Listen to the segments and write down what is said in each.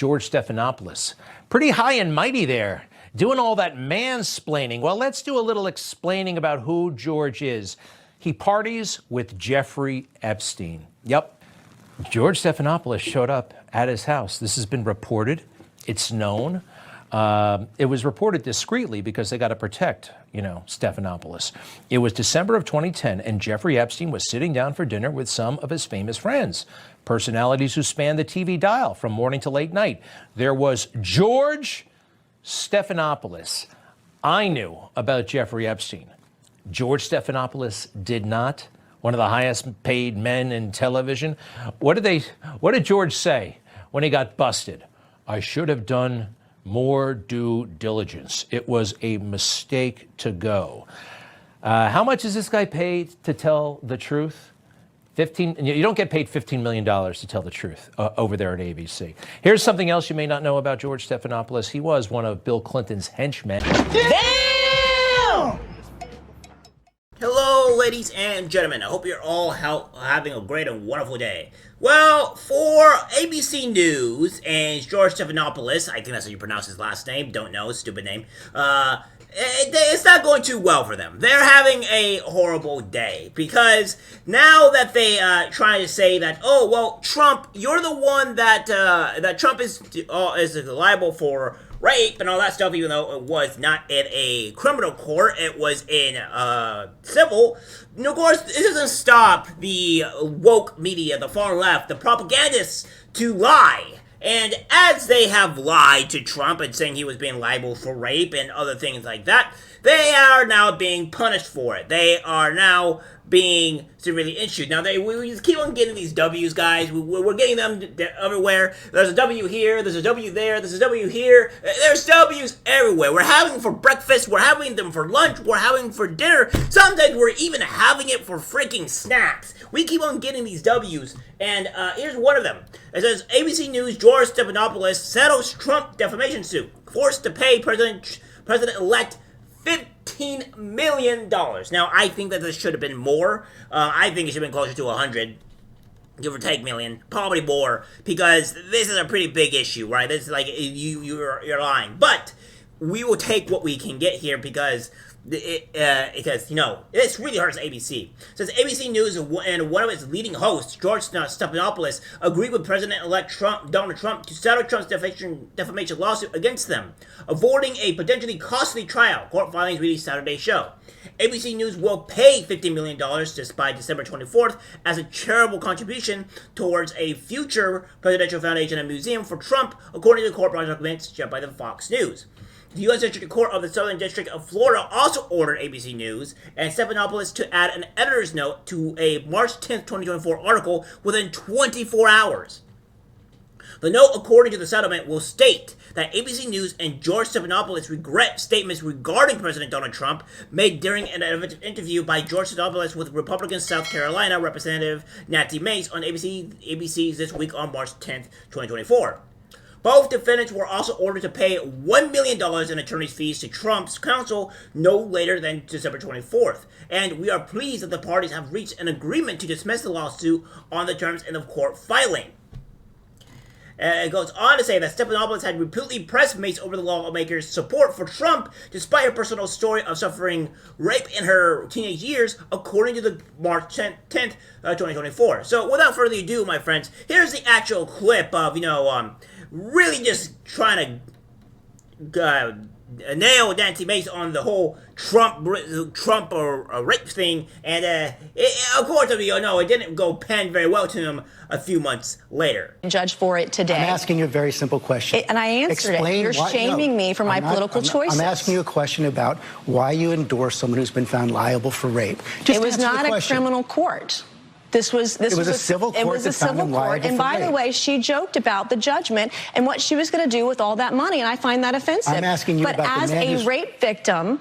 George Stephanopoulos. Pretty high and mighty there, doing all that mansplaining. Well, let's do a little explaining about who George is. He parties with Jeffrey Epstein. Yep, George Stephanopoulos showed up at his house. This has been reported. It's known. It was reported discreetly because they got to protect, Stephanopoulos. It was December of 2010, and Jeffrey Epstein was sitting down for dinner with some of his famous friends, personalities who spanned the TV dial from morning to late night. There was George Stephanopoulos. I knew about Jeffrey Epstein. George Stephanopoulos did not. One of the highest paid men in television. What did George say when he got busted? I should have done more due diligence. It was a mistake to go. How much is this guy paid to tell the truth? You don't get paid $15 million to tell the truth over there at ABC. Here's something else you may not know about George Stephanopoulos. He was one of Bill Clinton's henchmen. Damn! Hello, ladies and gentlemen. I hope you're all having a great and wonderful day. Well, for ABC News and George Stephanopoulos, I think that's how you pronounce his last name, don't know, stupid name, it's not going too well for them. They're having a horrible day because now that they trying to say that, oh, well, Trump, you're the one that Trump is liable for rape and all that stuff, even though it was not in a criminal court, it was in civil. And of course, it doesn't stop the woke media, the far left, the propagandists to lie. And as they have lied to Trump and saying he was being liable for rape and other things like that, they are now being punished for it. They are now being severely issued. Now, we just keep on getting these W's, guys. We're getting them everywhere. There's a W here, there's a W there, there's a W here. There's W's everywhere. We're having them for breakfast, we're having them for lunch, we're having them for dinner. Sometimes we're even having it for freaking snacks. We keep on getting these W's, and here's one of them. It says, ABC News, George Stephanopoulos settles Trump defamation suit, forced to pay President-elect $15 million. Now, I think that this should have been more. I think it should have been closer to 100, give or take, million, probably more, because this is a pretty big issue, right? This is like you're lying, but we will take what we can get here because this really hurts ABC. It says ABC News and one of its leading hosts, George Stephanopoulos, agreed with President-elect Donald Trump to settle Trump's defamation lawsuit against them, avoiding a potentially costly trial. Court filings released Saturday's show. ABC News will pay $50 million just by December 24th as a charitable contribution towards a future presidential foundation and museum for Trump, according to court documents shared by the Fox News. The U.S. District Court of the Southern District of Florida also ordered ABC News and Stephanopoulos to add an editor's note to a March 10, 2024 article within 24 hours. The note, according to the settlement, will state that ABC News and George Stephanopoulos regret statements regarding President Donald Trump made during an interview by George Stephanopoulos with Republican South Carolina Representative Nancy Mace on ABC's This Week on March 10, 2024. Both defendants were also ordered to pay $1 million in attorney's fees to Trump's counsel no later than December 24th. And we are pleased that the parties have reached an agreement to dismiss the lawsuit on the terms in the court filing. It goes on to say that Stephanopoulos had repeatedly pressed Mace over the lawmaker's support for Trump, despite her personal story of suffering rape in her teenage years, according to the March 10th, 2024. So, without further ado, my friends, here's the actual clip of, really just trying to nail Nancy Mace on the whole Trump or rape thing, and of course, it didn't go pen very well to him a few months later. Judge for it today. I'm asking you a very simple question. And I answered it. You're shaming me for my political choices. I'm asking you a question about why you endorse someone who's been found liable for rape. It was not a criminal court. It was a civil court. It was a civil court. And by the way, she joked about the judgment and what she was going to do with all that money, and I find that offensive. I'm asking you about the man as a rape victim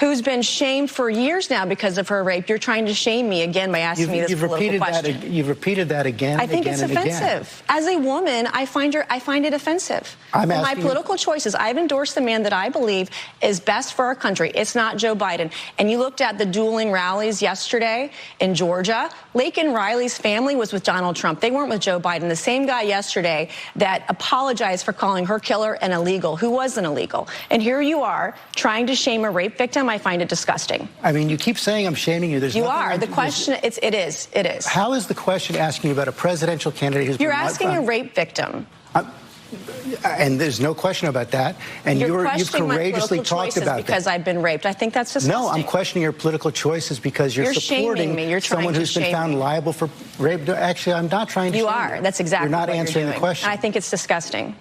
who's been shamed for years now because of her rape. You're trying to shame me again by asking me this political question. You've repeated that again. I think again, it's and offensive. Again. As a woman, I find it offensive. I'm for asking my political choices, I've endorsed the man that I believe is best for our country. It's not Joe Biden. And you looked at the dueling rallies yesterday in Georgia. Laken Riley's family was with Donald Trump. They weren't with Joe Biden. The same guy yesterday that apologized for calling her killer an illegal, who wasn't illegal. And here you are trying to shame a rape victim. I find it disgusting. I mean, you keep saying I'm shaming you. You are. The question, it is. How is the question asking you about a presidential candidate who's You're asking a rape victim. And there's no question about that. And you've courageously talked about that. Because I've been raped. I think that's disgusting. No, I'm questioning your political choices because you're supporting me. You're someone who's been found liable for rape. Actually, I'm not trying to shame you. You are. That's exactly what you're doing. You're not answering the question. And I think it's disgusting.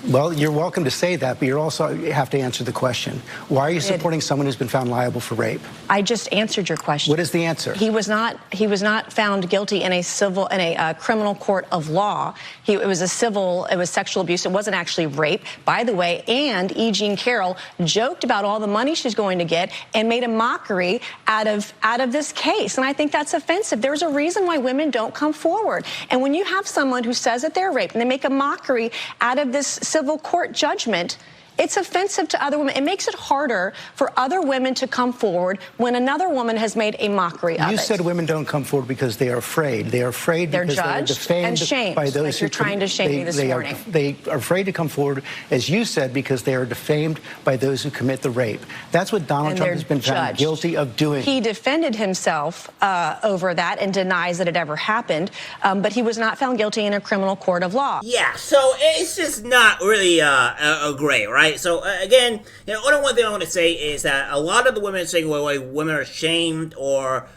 Well, you're welcome to say that, but you have to answer the question. Why are you supporting someone who's been found liable for rape? I just answered your question. What is the answer? He was not found guilty in a criminal court of law. It was sexual abuse. It wasn't actually rape, by the way. And E. Jean Carroll joked about all the money she's going to get and made a mockery out of this case. And I think that's offensive. There's a reason why women don't come forward. And when you have someone who says that they're raped and they make a mockery out of this civil court judgment, it's offensive to other women. It makes it harder for other women to come forward when another woman has made a mockery of it. You said women don't come forward because they are afraid. They are afraid because they are defamed and shamed, by those like you're trying to shame me this morning. They are afraid to come forward, as you said, because they are defamed by those who commit the rape. That's what Donald Trump has been found guilty of doing. He defended himself over that and denies that it ever happened, but he was not found guilty in a criminal court of law. Yeah, so it's just not really great, right? So again, only one thing I want to say is that a lot of the women saying, well, women are shamed or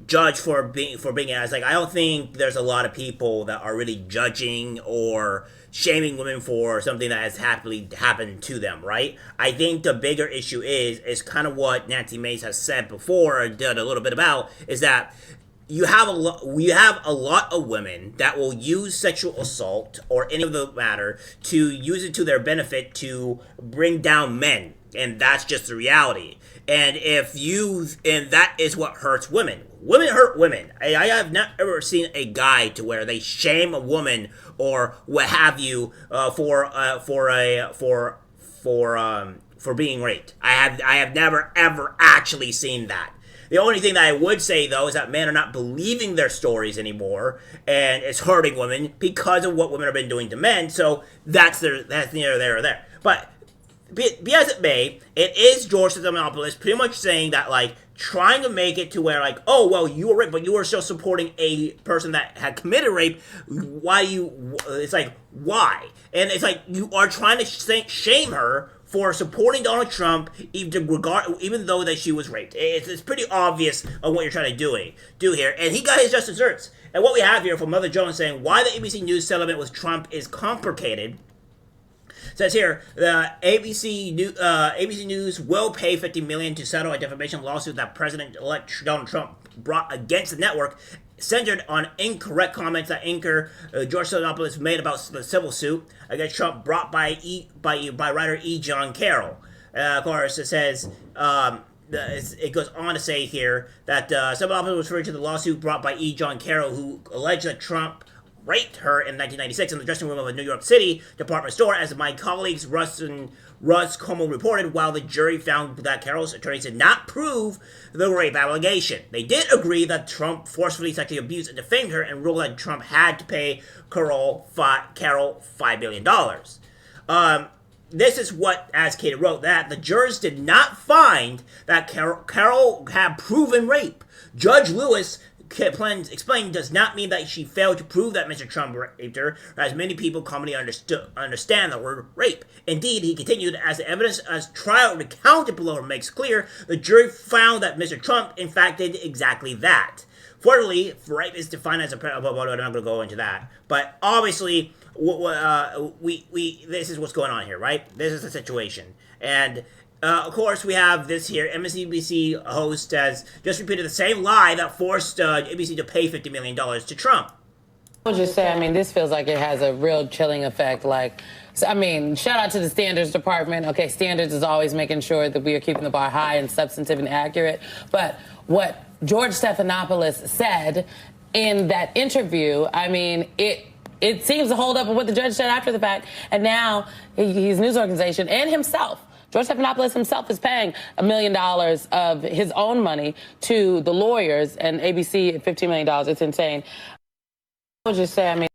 judged for being as I don't think there's a lot of people that are really judging or shaming women for something that has happened to them, right? I think the bigger issue is kind of what Nancy Mace has said before, or did a little bit about, is that we have a lot of women that will use sexual assault or any of the matter to use it to their benefit to bring down men, and that's just the reality. And that is what hurts women. Women hurt women. I have not ever seen a guy to where they shame a woman or what have you for being raped. I have never ever actually seen that. The only thing that I would say, though, is that men are not believing their stories anymore, and it's hurting women because of what women have been doing to men. So that's neither there or there. But be as it may, it is George Stephanopoulos pretty much saying that, trying to make it to where, oh, well, you were raped, but you were still supporting a person that had committed rape. It's why? And it's you are trying to shame her for supporting Donald Trump, even though that she was raped. It's pretty obvious on what you're trying to do here. And he got his just desserts. And what we have here from Mother Jones saying, why the ABC News settlement with Trump is complicated. Says here, the ABC News will pay $50 million to settle a defamation lawsuit that President-elect Donald Trump brought against the network, centered on incorrect comments that anchor George Stephanopoulos made about the civil suit against Trump brought by writer E. John Carroll. Of course, it says, it goes on to say here that Stephanopoulos was referring to the lawsuit brought by E. John Carroll, who alleged that Trump raped her in 1996 in the dressing room of a New York City department store, as my colleagues Russ Como reported, while the jury found that Carroll's attorneys did not prove the rape allegation. They did agree that Trump forcefully sexually abused and defamed her, and ruled that Trump had to pay Carroll $5 million. This is what, as Katie wrote, that the jurors did not find that Carroll had proven rape. Judge Lewis explained does not mean that she failed to prove that Mr. Trump raped her, as many people commonly understand the word rape. Indeed, he continued, as the evidence as trial recounted below makes clear, the jury found that Mr. Trump, in fact, did exactly that. Fortunately, rape is defined as a... I'm not going to go into that. But obviously, this is what's going on here, right? This is the situation. And... of course, we have this here. MSNBC host has just repeated the same lie that forced ABC to pay $50 million to Trump. I would just say, this feels like it has a real chilling effect. So, I mean, shout out to the standards department. Okay, standards is always making sure that we are keeping the bar high and substantive and accurate. But what George Stephanopoulos said in that interview, I mean, it seems to hold up with what the judge said after the fact. And now his news organization and himself, George Stephanopoulos himself, is paying $1 million of his own money to the lawyers, and ABC at $15 million. It's insane. I would just say, I mean,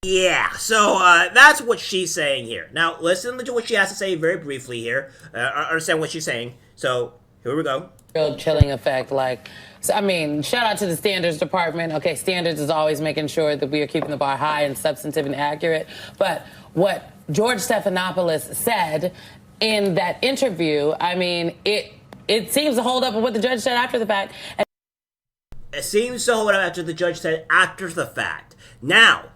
yeah, so that's what she's saying here. Now, listen to what she has to say very briefly here. Understand what she's saying. So, here we go. Real chilling effect. Like, so, I mean, shout out to the standards department. Okay, standards is always making sure that we are keeping the bar high and substantive and accurate. But what George Stephanopoulos said in that interview, I mean, it seems to hold up with what the judge said after the fact. It seems to hold up after the judge said after the fact. Now,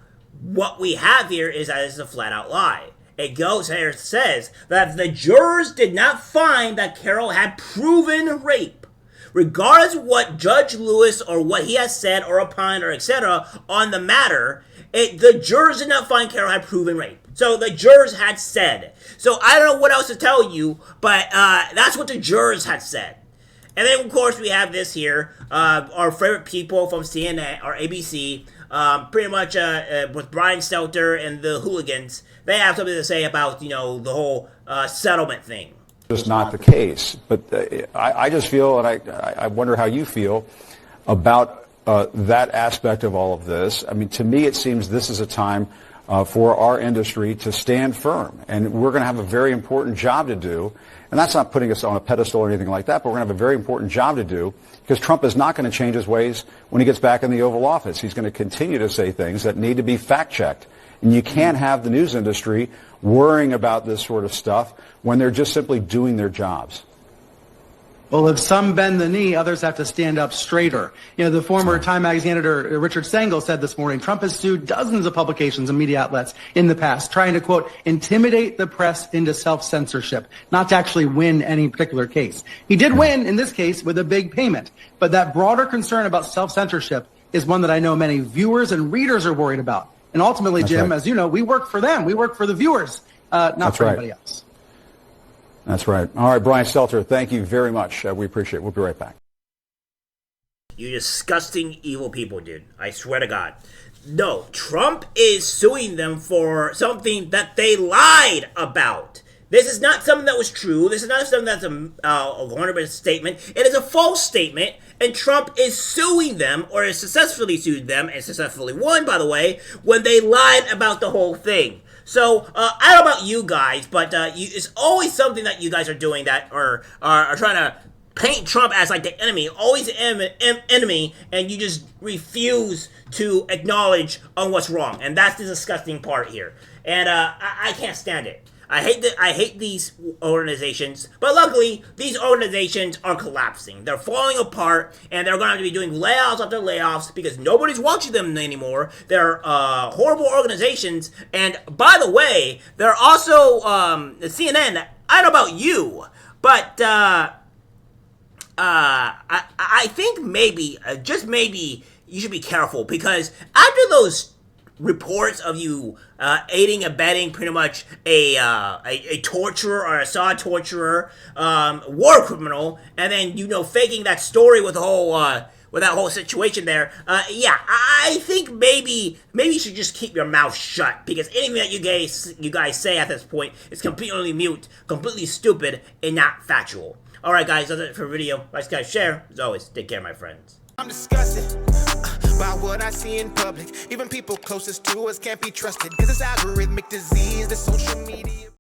what we have here is that it's a flat-out lie. It goes here, it says that the jurors did not find that Carroll had proven rape. Regardless of what Judge Lewis or what he has said or opined or etc. on the matter, the jurors did not find Carroll had proven rape. So the jurors had said. So I don't know what else to tell you, but that's what the jurors had said. And then, of course, we have this here, our favorite people from CNN or ABC, pretty much with Brian Stelter and the hooligans. They have something to say about, the whole settlement thing. Just not the case. But I just feel, and I wonder how you feel about that aspect of all of this. I mean, to me, it seems this is a time for our industry to stand firm. And we're going to have a very important job to do. And that's not putting us on a pedestal or anything like that, but we're going to have a very important job to do because Trump is not going to change his ways when he gets back in the Oval Office. He's going to continue to say things that need to be fact-checked. And you can't have the news industry worrying about this sort of stuff when they're just simply doing their jobs. Well, if some bend the knee, others have to stand up straighter. The former Time magazine editor Richard Stengel said this morning, Trump has sued dozens of publications and media outlets in the past, trying to, quote, intimidate the press into self-censorship, not to actually win any particular case. He did win in this case with a big payment, but that broader concern about self-censorship is one that I know many viewers and readers are worried about. And ultimately, That's Jim, right. as you know, we work for them. We work for the viewers, not for anybody else. That's right. All right, Brian Stelter, thank you very much. We appreciate it. We'll be right back. You disgusting, evil people, dude. I swear to God. No, Trump is suing them for something that they lied about. This is not something that was true. This is not something that's a 100% statement. It is a false statement, and Trump is suing them, or has successfully sued them, and successfully won, by the way, when they lied about the whole thing. So, I don't know about you guys, but it's always something that you guys are doing that are trying to paint Trump as like the enemy, always the enemy, and you just refuse to acknowledge on what's wrong. And that's the disgusting part here. And I can't stand it. I hate these organizations, but luckily these organizations are collapsing. They're falling apart, and they're going to have to be doing layoffs after layoffs because nobody's watching them anymore. They're horrible organizations, and by the way, they're also CNN. I don't know about you, but I think maybe, just maybe, you should be careful because after those reports of you aiding, abetting pretty much a torturer or a Assad torturer, war criminal, and then faking that story with the whole with that whole situation there. Yeah, I think maybe you should just keep your mouth shut because anything that you guys say at this point is completely mute, completely stupid, and not factual. All right, guys, that's it for the video. Like, guys, share. As always, take care, my friends. I'm disgusted by what I see in public. Even people closest to us can't be trusted. Cause it's algorithmic disease, the social media.